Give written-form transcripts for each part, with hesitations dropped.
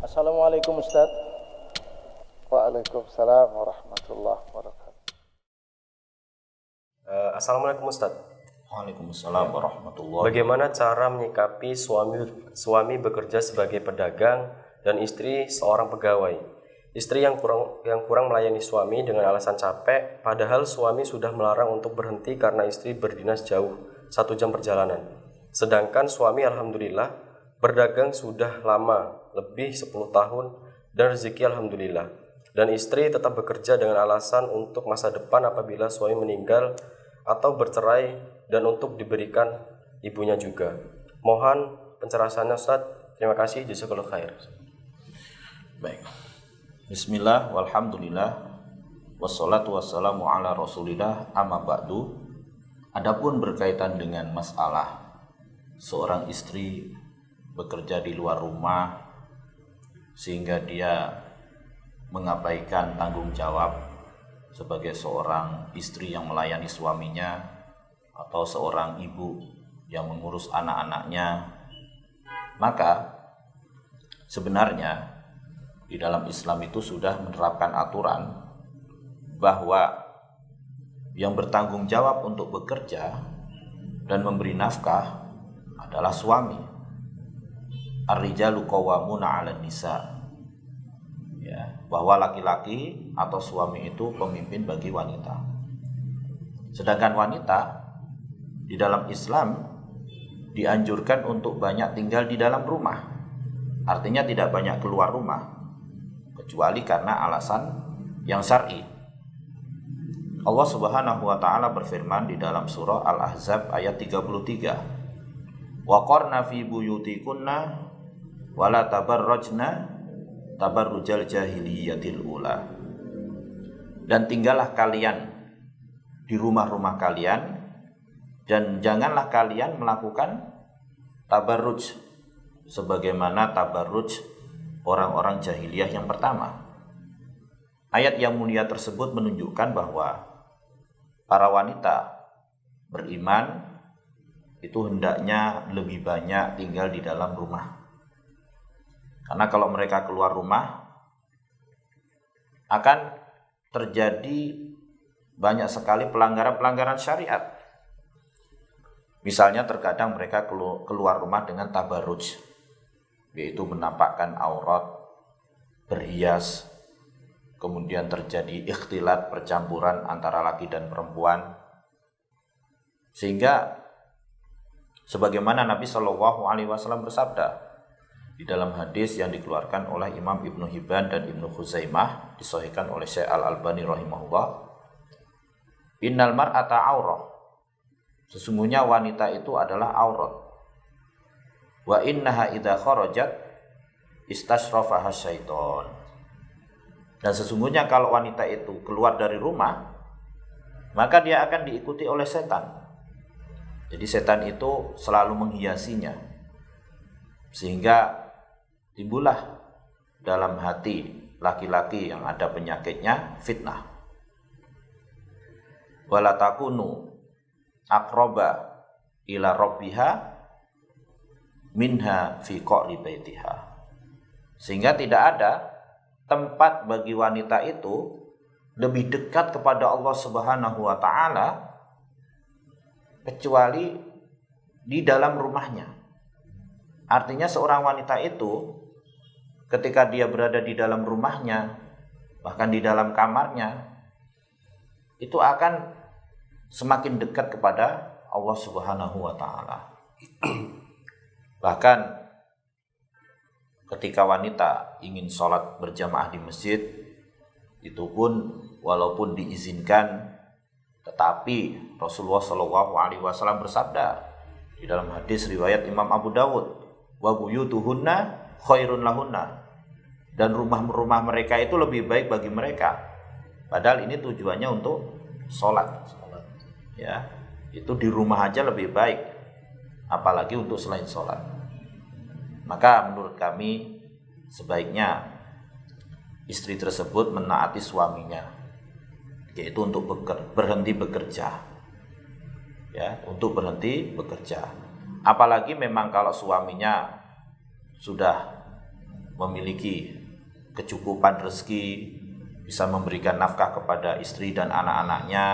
Assalamualaikum Ustaz. Waalaikumsalam warahmatullahi wabarakatuh. Assalamualaikum Ustaz. Waalaikumsalam warahmatullahi. Bagaimana cara menyikapi suami bekerja sebagai pedagang dan istri seorang pegawai? Istri yang kurang melayani suami dengan alasan capek, padahal suami sudah melarang untuk berhenti karena istri berdinas jauh 1 jam perjalanan. Sedangkan suami alhamdulillah berdagang sudah lama, lebih 10 tahun dan rezeki alhamdulillah. Dan istri tetap bekerja dengan alasan untuk masa depan apabila suami meninggal atau bercerai dan untuk diberikan ibunya juga. Mohon pencerahannya Ustaz. Terima kasih, jazakallahu khair. Baik. Bismillah, walhamdulillah, wassalatu wassalamu ala rasulillah, amma ba'du. Adapun berkaitan dengan masalah seorang istri bekerja di luar rumah sehingga dia mengabaikan tanggung jawab sebagai seorang istri yang melayani suaminya atau seorang ibu yang mengurus anak-anaknya, maka sebenarnya di dalam Islam itu sudah menerapkan aturan bahwa yang bertanggung jawab untuk bekerja dan memberi nafkah adalah suami. Ar-rijalu qawwamuna 'alan nisa. Ya, bahwa laki-laki atau suami itu pemimpin bagi wanita. Sedangkan wanita di dalam Islam dianjurkan untuk banyak tinggal di dalam rumah. Artinya tidak banyak keluar rumah kecuali karena alasan yang syar'i. Allah Subhanahu wa taala berfirman di dalam surah Al-Ahzab ayat 33. Wa qarna fi buyutikunna wala tabarrajna tabarrujal jahiliyatil ula. Dan tinggallah kalian di rumah-rumah kalian dan janganlah kalian melakukan tabarruj sebagaimana tabarruj orang-orang jahiliyah yang pertama. Ayat yang mulia tersebut menunjukkan bahwa para wanita beriman itu hendaknya lebih banyak tinggal di dalam rumah. Karena kalau mereka keluar rumah akan terjadi banyak sekali pelanggaran-pelanggaran syariat. Misalnya terkadang mereka keluar rumah dengan tabarruj, yaitu menampakkan aurat, berhias, kemudian terjadi ikhtilat, percampuran antara laki dan perempuan. Sehingga sebagaimana Nabi SAW bersabda di dalam hadis yang dikeluarkan oleh Imam Ibnu Hibban dan Ibnu Khuzaimah, disahihkan oleh Syekh Al-Albani rahimahullah, innal mar'ata aurah, sesungguhnya wanita itu adalah aurat, wa innaha idza kharajat istashrafaha syaiton, dan sesungguhnya kalau wanita itu keluar dari rumah maka dia akan diikuti oleh setan. Jadi setan itu selalu menghiasinya sehingga timbullah dalam hati laki-laki yang ada penyakitnya fitnah. Wala takunu aqraba ila rabbiha minha fi qa'ri baitiha. Sehingga tidak ada tempat bagi wanita itu lebih dekat kepada Allah Subhanahu wa taala kecuali di dalam rumahnya. Artinya seorang wanita itu ketika dia berada di dalam rumahnya, bahkan di dalam kamarnya, itu akan semakin dekat kepada Allah Subhanahu wa taala. Bahkan ketika wanita ingin sholat berjamaah di masjid, itu pun walaupun diizinkan, tetapi Rasulullah SAW bersabda di dalam hadis riwayat Imam Abu Dawud, wa buyutuhunna khairun lahunna, dan rumah-rumah mereka itu lebih baik bagi mereka. Padahal ini tujuannya untuk sholat. Ya, itu di rumah aja lebih baik, apalagi untuk selain sholat. Maka menurut kami sebaiknya istri tersebut menaati suaminya, yaitu untuk berhenti bekerja. Ya, untuk berhenti bekerja. Apalagi memang kalau suaminya sudah memiliki kecukupan rezeki, bisa memberikan nafkah kepada istri dan anak-anaknya,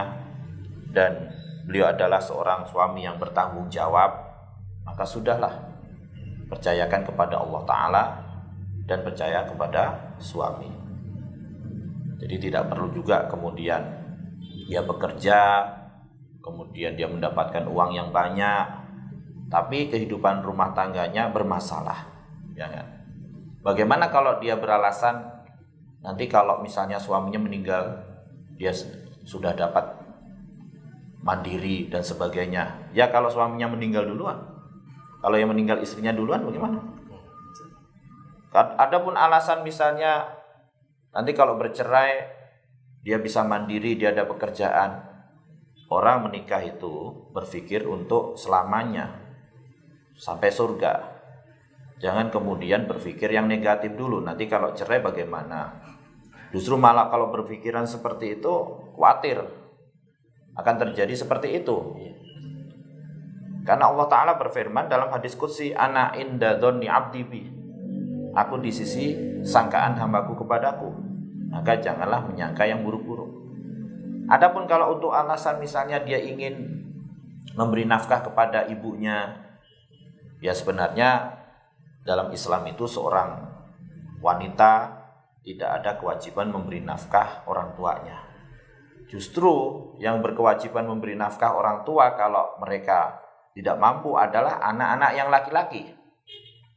dan beliau adalah seorang suami yang bertanggung jawab, maka sudahlah, percayakan kepada Allah Ta'ala dan percaya kepada suami. Jadi tidak perlu juga kemudian dia bekerja, kemudian dia mendapatkan uang yang banyak, tapi kehidupan rumah tangganya bermasalah, ya kan? Bagaimana kalau dia beralasan nanti kalau misalnya suaminya meninggal, dia sudah dapat mandiri dan sebagainya. Ya kalau suaminya meninggal duluan, kalau yang meninggal istrinya duluan bagaimana? Adapun alasan misalnya nanti kalau bercerai dia bisa mandiri, dia ada pekerjaan. Orang menikah itu berpikir untuk selamanya sampai surga. Jangan kemudian berpikir yang negatif dulu, nanti kalau cerai bagaimana. Justru malah kalau berpikiran seperti itu, khawatir akan terjadi seperti itu. Karena Allah Ta'ala berfirman dalam hadis qudsi, ana inda dhonni abdi bi, aku di sisi sangkaan hambaku kepadaku, maka janganlah menyangka yang buruk-buruk. Adapun kalau untuk alasan misalnya dia ingin memberi nafkah kepada ibunya, ya sebenarnya dalam Islam itu seorang wanita tidak ada kewajiban memberi nafkah orang tuanya. Justru yang berkewajiban memberi nafkah orang tua kalau mereka tidak mampu adalah anak-anak yang laki-laki.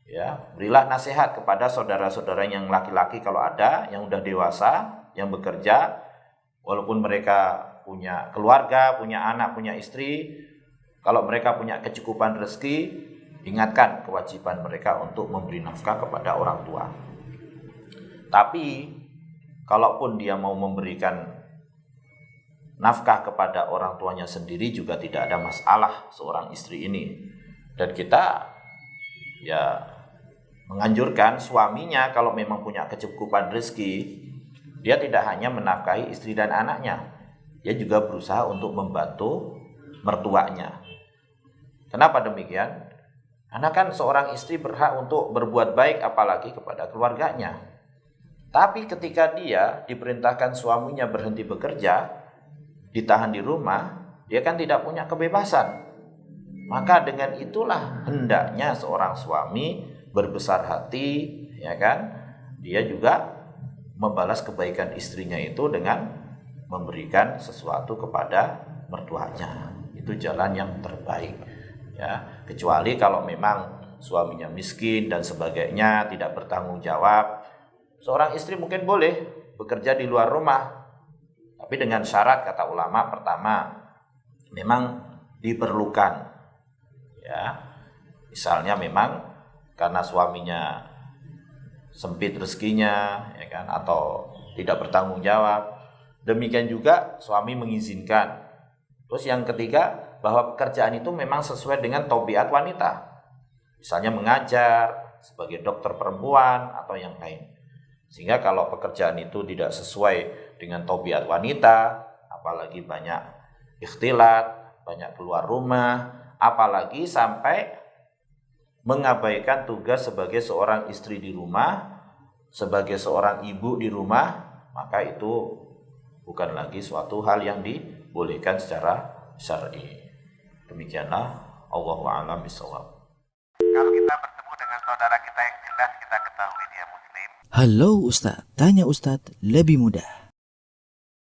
Ya, berilah nasihat kepada saudara-saudara yang laki-laki kalau ada yang udah dewasa, yang bekerja, walaupun mereka punya keluarga, punya anak, punya istri, kalau mereka punya kecukupan rezeki, ingatkan kewajiban mereka untuk memberi nafkah kepada orang tua. Tapi kalaupun dia mau memberikan nafkah kepada orang tuanya sendiri juga tidak ada masalah seorang istri ini. Dan kita ya menganjurkan suaminya kalau memang punya kecukupan rezeki, dia tidak hanya menafkahi istri dan anaknya, dia juga berusaha untuk membantu mertuanya. Kenapa demikian? Karena kan seorang istri berhak untuk berbuat baik apalagi kepada keluarganya. Tapi ketika dia diperintahkan suaminya berhenti bekerja, ditahan di rumah, dia kan tidak punya kebebasan. Maka dengan itulah hendaknya seorang suami berbesar hati, ya kan? Dia juga membalas kebaikan istrinya itu dengan memberikan sesuatu kepada mertuanya. Itu jalan yang terbaik. Ya, kecuali kalau memang suaminya miskin dan sebagainya, tidak bertanggung jawab, seorang istri mungkin boleh bekerja di luar rumah, tapi dengan syarat kata ulama, pertama memang diperlukan, ya, misalnya memang karena suaminya sempit rezekinya, ya kan, atau tidak bertanggung jawab. Demikian juga suami mengizinkan. Terus yang ketiga, bahwa pekerjaan itu memang sesuai dengan tabiat wanita. Misalnya mengajar, sebagai dokter perempuan, atau yang lain. Sehingga kalau pekerjaan itu tidak sesuai dengan tabiat wanita, apalagi banyak ikhtilat, banyak keluar rumah, apalagi sampai mengabaikan tugas sebagai seorang istri di rumah, sebagai seorang ibu di rumah, maka itu bukan lagi suatu hal yang dibolehkan secara syar'i. Demikianlah, Allahu a'lam bishawab. Kalau kita bertemu dengan saudara kita yang jelas kita ketahui dia muslim. Halo Ustadz, tanya Ustadz lebih mudah.